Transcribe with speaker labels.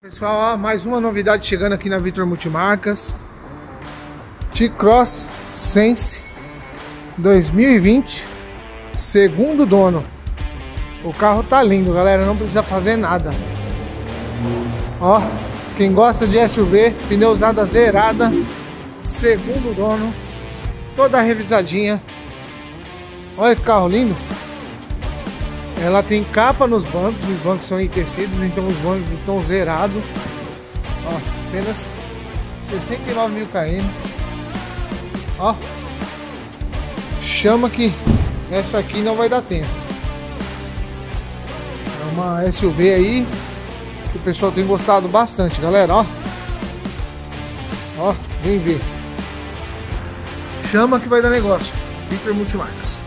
Speaker 1: Pessoal, ó, mais uma novidade chegando aqui na Victor Multimarcas. T-Cross Sense 2020, segundo dono. O carro tá lindo, galera, não precisa fazer nada. Ó, quem gosta de SUV, pneu usada zerada, segundo dono, toda revisadinha. Olha que carro lindo. Ela tem capa nos bancos, os bancos são enrijecidos, então os bancos estão zerados. Ó, apenas 69 mil km. Ó, chama que essa aqui não vai dar tempo. É uma SUV aí que o pessoal tem gostado bastante, galera. Ó, ó, vem ver. Chama que vai dar negócio. Victor Multimarcas.